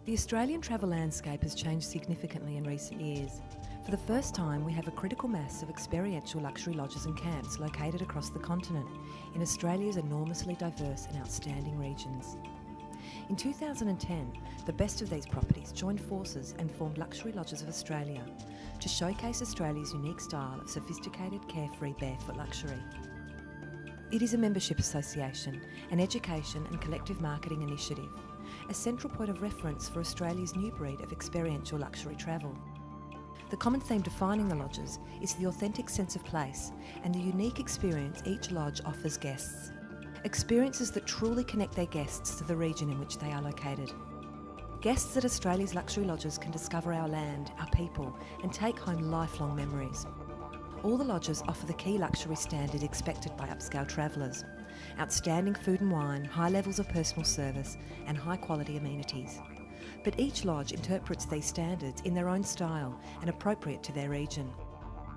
The Australian travel landscape has changed significantly in recent years. For the first time, we have a critical mass of experiential luxury lodges and camps located across the continent in Australia's enormously diverse and outstanding regions. In 2010, the best of these properties joined forces and formed Luxury Lodges of Australia to showcase Australia's unique style of sophisticated, carefree, barefoot luxury. It is a membership association, an education and collective marketing initiative, a central point of reference for Australia's new breed of experiential luxury travel. The common theme defining the lodges is the authentic sense of place and the unique experience each lodge offers guests. Experiences that truly connect their guests to the region in which they are located. Guests at Australia's luxury lodges can discover our land, our people, and take home lifelong memories. All the lodges offer the key luxury standard expected by upscale travellers: outstanding food and wine, high levels of personal service, and high quality amenities. But each lodge interprets these standards in their own style and appropriate to their region.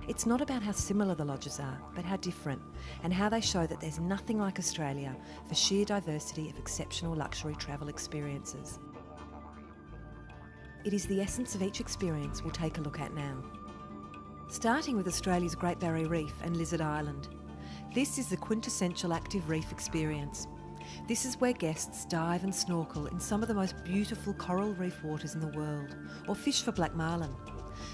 It's not about how similar the lodges are, but how different, and how they show that there's nothing like Australia for sheer diversity of exceptional luxury travel experiences. It is the essence of each experience we'll take a look at now. Starting with Australia's Great Barrier Reef and Lizard Island. This is the quintessential active reef experience. This is where guests dive and snorkel in some of the most beautiful coral reef waters in the world, or fish for black marlin.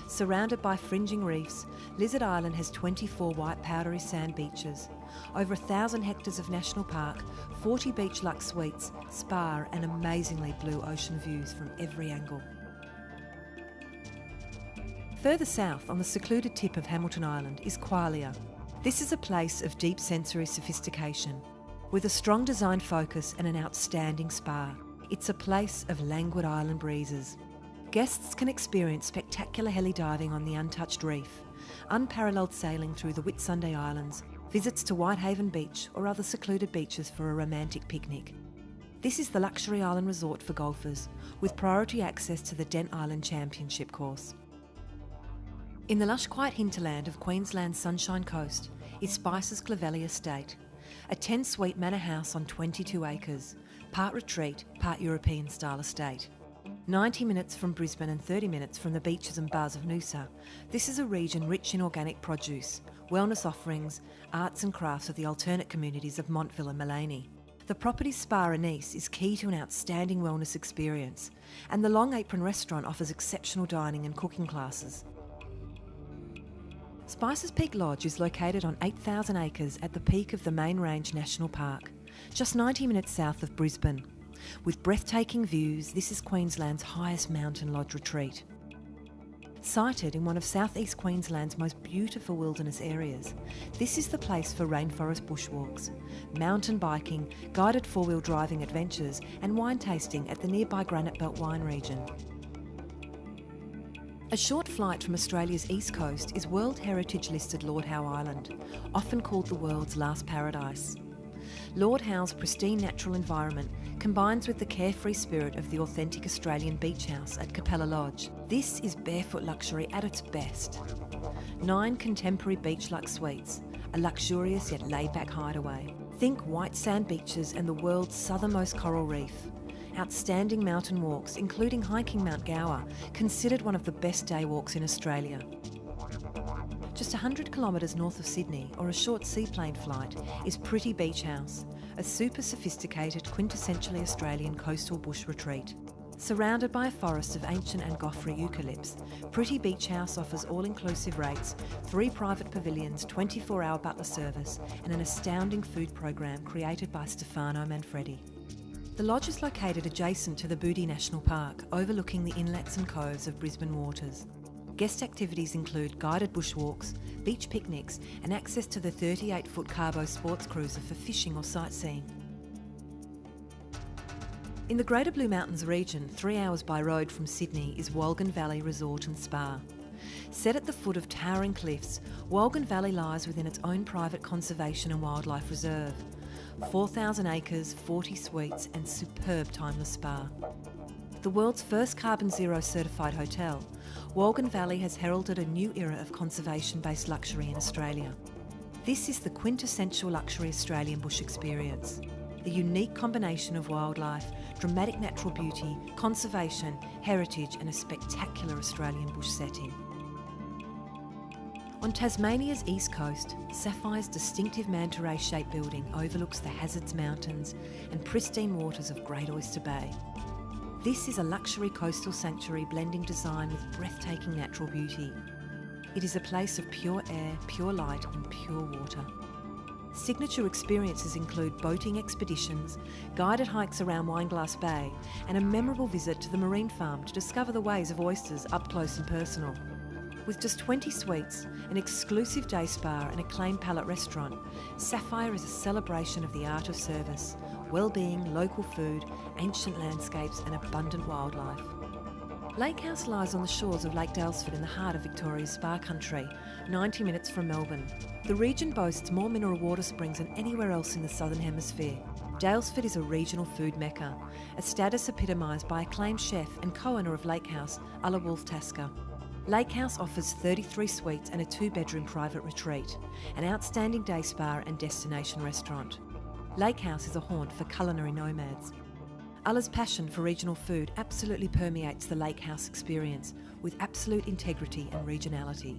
Surrounded by fringing reefs, Lizard Island has 24 white powdery sand beaches, over 1,000 hectares of national park, 40 beach luxe suites, spa and amazingly blue ocean views from every angle. Further south, on the secluded tip of Hamilton Island, is Qualia. This is a place of deep sensory sophistication, with a strong design focus and an outstanding spa. It's a place of languid island breezes. Guests can experience spectacular heli diving on the untouched reef, unparalleled sailing through the Whitsunday Islands, visits to Whitehaven Beach or other secluded beaches for a romantic picnic. This is the luxury island resort for golfers, with priority access to the Dent Island Championship course. In the lush quiet hinterland of Queensland's Sunshine Coast is Spice's Clovelly Estate, a 10-suite manor house on 22 acres, part retreat, part European-style estate. 90 minutes from Brisbane and 30 minutes from the beaches and bars of Noosa, this is a region rich in organic produce, wellness offerings, arts and crafts of the alternate communities of Montville and Mullaney. The property's spa Anise is key to an outstanding wellness experience, and the Long Apron restaurant offers exceptional dining and cooking classes. Spice's Peak Lodge is located on 8,000 acres at the peak of the Main Range National Park, just 90 minutes south of Brisbane. With breathtaking views, this is Queensland's highest mountain lodge retreat. Sited in one of southeast Queensland's most beautiful wilderness areas, this is the place for rainforest bushwalks, mountain biking, guided four-wheel driving adventures and wine tasting at the nearby Granite Belt wine region. A short flight from Australia's east coast is World Heritage listed Lord Howe Island, often called the world's last paradise. Lord Howe's pristine natural environment combines with the carefree spirit of the authentic Australian beach house at Capella Lodge. This is barefoot luxury at its best. 9 contemporary beach luxe suites, a luxurious yet laid-back hideaway. Think white sand beaches and the world's southernmost coral reef. Outstanding mountain walks, including hiking Mount Gower, considered one of the best day walks in Australia. Just 100 kilometres north of Sydney, or a short seaplane flight, is Pretty Beach House, a super sophisticated, quintessentially Australian coastal bush retreat. Surrounded by a forest of ancient Angofra eucalypts, Pretty Beach House offers all-inclusive rates, 3 private pavilions, 24-hour butler service, and an astounding food program created by Stefano Manfredi. The lodge is located adjacent to the Boody National Park, overlooking the inlets and coves of Brisbane waters. Guest activities include guided bushwalks, beach picnics, and access to the 38-foot carbo sports cruiser for fishing or sightseeing. In the Greater Blue Mountains region, 3 hours by road from Sydney, is Wolgan Valley Resort and Spa. Set at the foot of towering cliffs, Wolgan Valley lies within its own private conservation and wildlife reserve. 4,000 acres, 40 suites and superb timeless spa. The world's first carbon zero certified hotel, Wolgan Valley has heralded a new era of conservation-based luxury in Australia. This is the quintessential luxury Australian bush experience. a unique combination of wildlife, dramatic natural beauty, conservation, heritage and a spectacular Australian bush setting. On Tasmania's east coast, Sapphire's distinctive manta ray-shaped building overlooks the Hazards Mountains and pristine waters of Great Oyster Bay. This is a luxury coastal sanctuary blending design with breathtaking natural beauty. It is a place of pure air, pure light and pure water. Signature experiences include boating expeditions, guided hikes around Wineglass Bay and a memorable visit to the marine farm to discover the ways of oysters up close and personal. With just 20 suites, an exclusive day spa and acclaimed pallet restaurant, Sapphire is a celebration of the art of service, well-being, local food, ancient landscapes and abundant wildlife. Lake House lies on the shores of Lake Daylesford in the heart of Victoria's spa country, 90 minutes from Melbourne. The region boasts more mineral water springs than anywhere else in the Southern Hemisphere. Daylesford is a regional food mecca, a status epitomised by acclaimed chef and co-owner of Lake House, Ulla Wolf-Tasker. Lake House offers 33 suites and a 2-bedroom private retreat, an outstanding day spa and destination restaurant. Lake House is a haunt for culinary nomads. Ulla's passion for regional food absolutely permeates the Lake House experience with absolute integrity and regionality.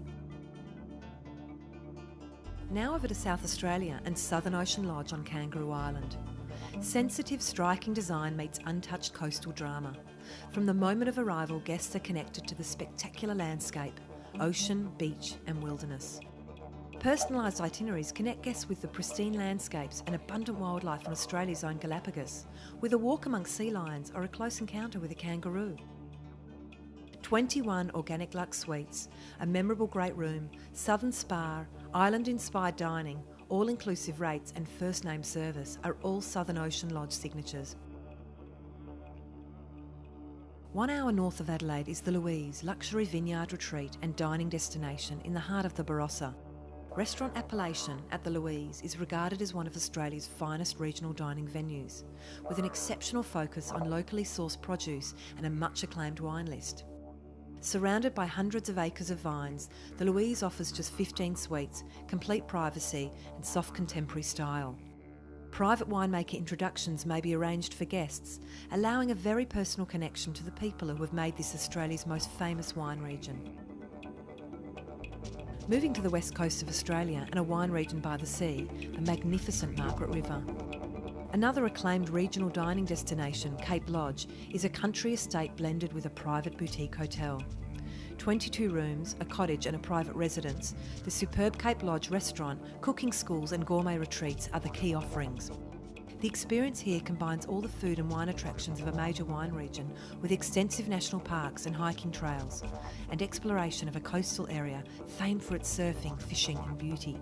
Now over to South Australia and Southern Ocean Lodge on Kangaroo Island. Sensitive, striking design meets untouched coastal drama. From the moment of arrival, guests are connected to the spectacular landscape, ocean, beach and wilderness. Personalised itineraries connect guests with the pristine landscapes and abundant wildlife on Australia's own Galapagos, with a walk among sea lions or a close encounter with a kangaroo. 21 organic luxe suites, a memorable great room, southern spa, island-inspired dining, all-inclusive rates and first-name service are all Southern Ocean Lodge signatures. 1 hour north of Adelaide is the Louise luxury vineyard retreat and dining destination in the heart of the Barossa. Restaurant Appellation at the Louise is regarded as one of Australia's finest regional dining venues, with an exceptional focus on locally sourced produce and a much acclaimed wine list. Surrounded by hundreds of acres of vines, the Louise offers just 15 suites, complete privacy and soft contemporary style. Private winemaker introductions may be arranged for guests, allowing a very personal connection to the people who have made this Australia's most famous wine region. Moving to the west coast of Australia and a wine region by the sea, the magnificent Margaret River. Another acclaimed regional dining destination, Cape Lodge, is a country estate blended with a private boutique hotel. 22 rooms, a cottage and a private residence, the superb Cape Lodge restaurant, cooking schools and gourmet retreats are the key offerings. The experience here combines all the food and wine attractions of a major wine region with extensive national parks and hiking trails, and exploration of a coastal area famed for its surfing, fishing and beauty.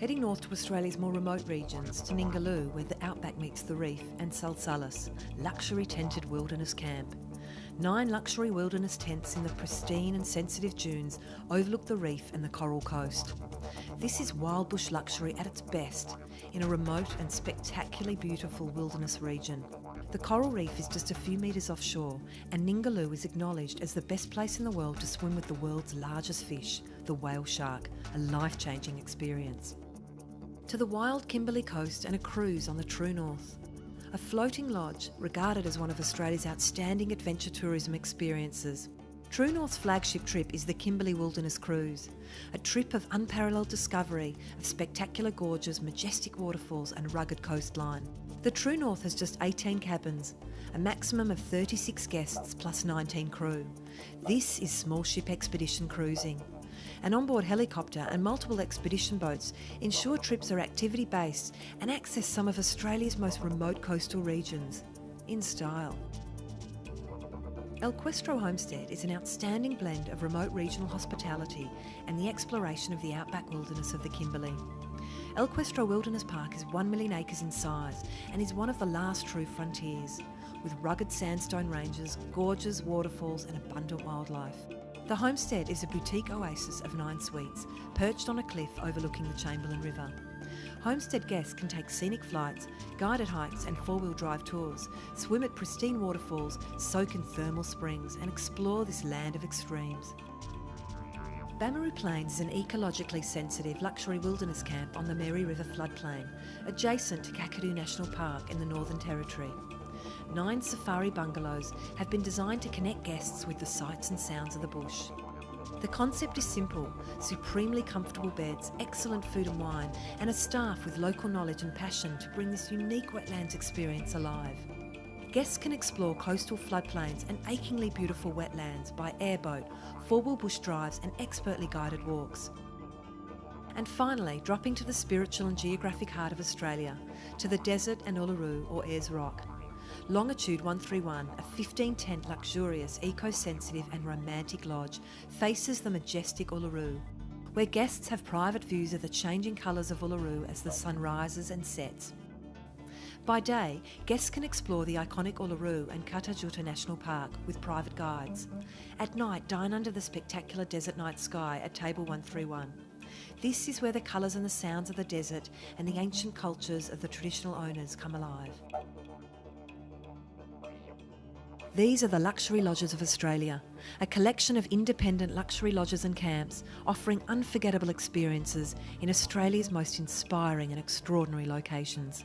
Heading north to Australia's more remote regions, to Ningaloo, where the outback meets the reef, and Salsalis, luxury tented wilderness camp. 9 luxury wilderness tents in the pristine and sensitive dunes overlook the reef and the coral coast. This is wild bush luxury at its best, in a remote and spectacularly beautiful wilderness region. The coral reef is just a few metres offshore, and Ningaloo is acknowledged as the best place in the world to swim with the world's largest fish, the whale shark, a life-changing experience. To the wild Kimberley coast and a cruise on the True North. A floating lodge regarded as one of Australia's outstanding adventure tourism experiences. True North's flagship trip is the Kimberley Wilderness Cruise, a trip of unparalleled discovery of spectacular gorges, majestic waterfalls and rugged coastline. The True North has just 18 cabins, a maximum of 36 guests plus 19 crew. This is small ship expedition cruising. An onboard helicopter and multiple expedition boats ensure trips are activity-based and access some of Australia's most remote coastal regions, in style. El Questro Homestead is an outstanding blend of remote regional hospitality and the exploration of the outback wilderness of the Kimberley. El Questro Wilderness Park is 1 million acres in size and is one of the last true frontiers, with rugged sandstone ranges, gorges, waterfalls and abundant wildlife. The homestead is a boutique oasis of 9 suites, perched on a cliff overlooking the Chamberlain River. Homestead guests can take scenic flights, guided hikes and 4-wheel drive tours, swim at pristine waterfalls, soak in thermal springs and explore this land of extremes. Bamaroo Plains is an ecologically sensitive luxury wilderness camp on the Mary River floodplain, adjacent to Kakadu National Park in the Northern Territory. 9 safari bungalows have been designed to connect guests with the sights and sounds of the bush. The concept is simple: supremely comfortable beds, excellent food and wine, and a staff with local knowledge and passion to bring this unique wetlands experience alive. Guests can explore coastal floodplains and achingly beautiful wetlands by airboat, 4-wheel bush drives and expertly guided walks. And finally, dropping to the spiritual and geographic heart of Australia, to the desert and Uluru or Ayers Rock. Longitude 131, a 15-tent luxurious, eco-sensitive and romantic lodge, faces the majestic Uluru, where guests have private views of the changing colours of Uluru as the sun rises and sets. By day, guests can explore the iconic Uluru and Katajuta National Park with private guides. At night, dine under the spectacular desert night sky at Table 131. This is where the colours and the sounds of the desert and the ancient cultures of the traditional owners come alive. These are the Luxury Lodges of Australia, a collection of independent luxury lodges and camps offering unforgettable experiences in Australia's most inspiring and extraordinary locations.